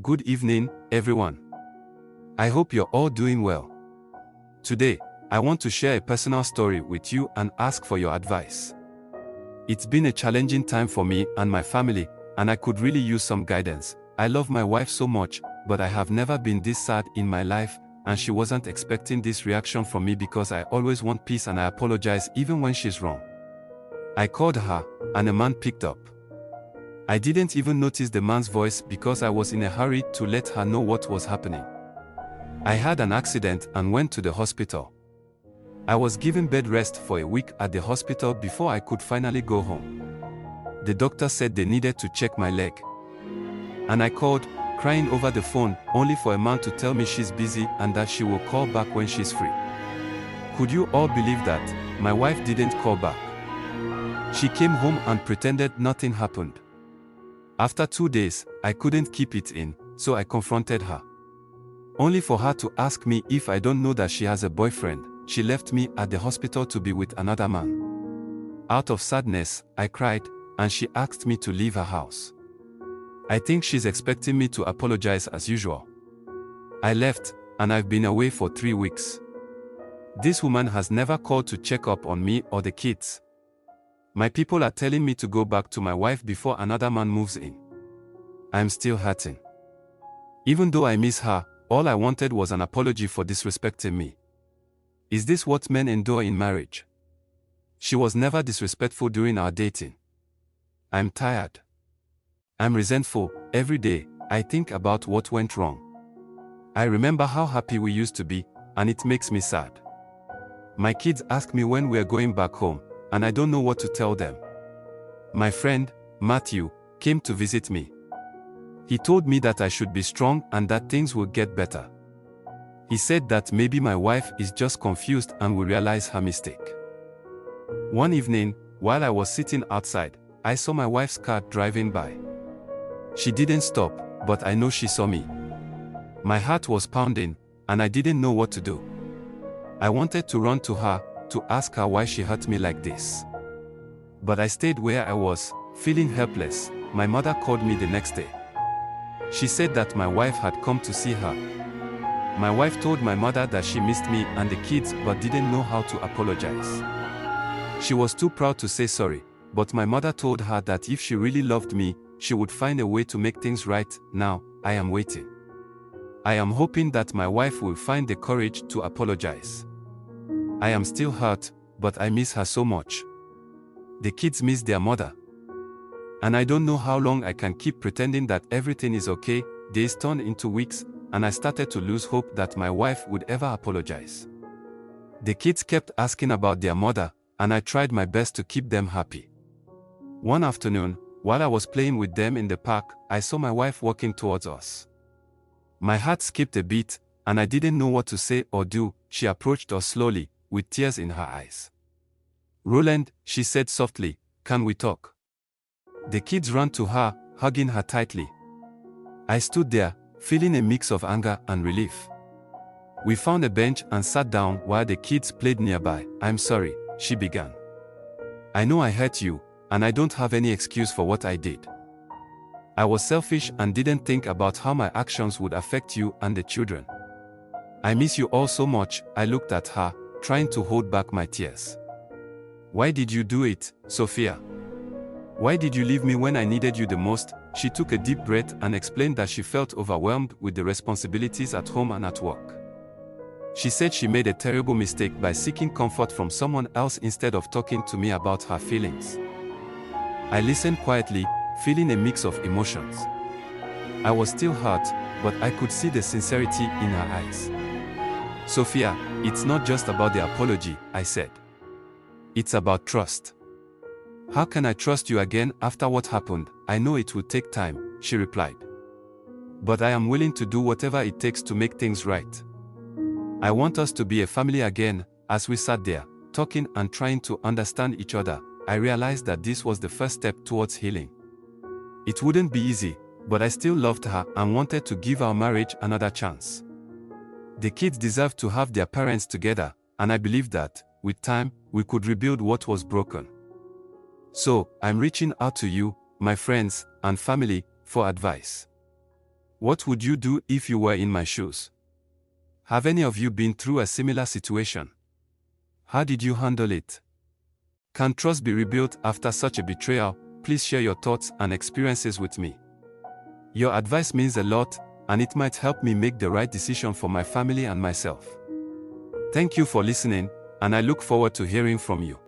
Good evening, everyone. I hope you're all doing well. Today, I want to share a personal story with you and ask for your advice. It's been a challenging time for me and my family, and I could really use some guidance. I love my wife so much, but I have never been this sad in my life, and she wasn't expecting this reaction from me because I always want peace and I apologize even when she's wrong. I called her, and a man picked up. I didn't even notice the man's voice because I was in a hurry to let her know what was happening. I had an accident and went to the hospital. I was given bed rest for a week at the hospital before I could finally go home. The doctor said they needed to check my leg. And I called, crying over the phone, only for a man to tell me she's busy and that she will call back when she's free. Could you all believe that? My wife didn't call back. She came home and pretended nothing happened. After 2 days, I couldn't keep it in, so I confronted her. Only for her to ask me if I don't know that she has a boyfriend. She left me at the hospital to be with another man. Out of sadness, I cried, and she asked me to leave her house. I think she's expecting me to apologize as usual. I left, and I've been away for 3 weeks. This woman has never called to check up on me or the kids. My people are telling me to go back to my wife before another man moves in. I'm still hurting. Even though I miss her, all I wanted was an apology for disrespecting me. Is this what men endure in marriage? She was never disrespectful during our dating. I'm tired. I'm resentful. Every day, I think about what went wrong. I remember how happy we used to be, and it makes me sad. My kids ask me when we're going back home, and I don't know what to tell them. My friend, Matthew, came to visit me. He told me that I should be strong and that things will get better. He said that maybe my wife is just confused and will realize her mistake. One evening, while I was sitting outside, I saw my wife's car driving by. She didn't stop, but I know she saw me. My heart was pounding, and I didn't know what to do. I wanted to run to her, to ask her why she hurt me like this. But I stayed where I was, feeling helpless. My mother called me the next day. She said that my wife had come to see her. My wife told my mother that she missed me and the kids but didn't know how to apologize. She was too proud to say sorry, but my mother told her that if she really loved me, she would find a way to make things right. Now, I am waiting. I am hoping that my wife will find the courage to apologize. I am still hurt, but I miss her so much. The kids miss their mother. And I don't know how long I can keep pretending that everything is okay. Days turned into weeks, and I started to lose hope that my wife would ever apologize. The kids kept asking about their mother, and I tried my best to keep them happy. One afternoon, while I was playing with them in the park, I saw my wife walking towards us. My heart skipped a beat, and I didn't know what to say or do. She approached us slowly, with tears in her eyes. "Roland," she said softly, "can we talk?" The kids ran to her, hugging her tightly. I stood there, feeling a mix of anger and relief. We found a bench and sat down while the kids played nearby. "I'm sorry," she began. "I know I hurt you, and I don't have any excuse for what I did. I was selfish and didn't think about how my actions would affect you and the children. I miss you all so much." I looked at her, trying to hold back my tears. "Why did you do it, Sophia? Why did you leave me when I needed you the most?" She took a deep breath and explained that she felt overwhelmed with the responsibilities at home and at work. She said she made a terrible mistake by seeking comfort from someone else instead of talking to me about her feelings. I listened quietly, feeling a mix of emotions. I was still hurt, but I could see the sincerity in her eyes. "Sophia, it's not just about the apology," I said. "It's about trust. How can I trust you again after what happened?" "I know it will take time," she replied. "But I am willing to do whatever it takes to make things right. I want us to be a family again." As we sat there, talking and trying to understand each other, I realized that this was the first step towards healing. It wouldn't be easy, but I still loved her and wanted to give our marriage another chance. The kids deserved to have their parents together, and I believed that, with time, we could rebuild what was broken. So, I'm reaching out to you, my friends and family, for advice. What would you do if you were in my shoes? Have any of you been through a similar situation? How did you handle it? Can trust be rebuilt after such a betrayal? Please share your thoughts and experiences with me. Your advice means a lot, and it might help me make the right decision for my family and myself. Thank you for listening, and I look forward to hearing from you.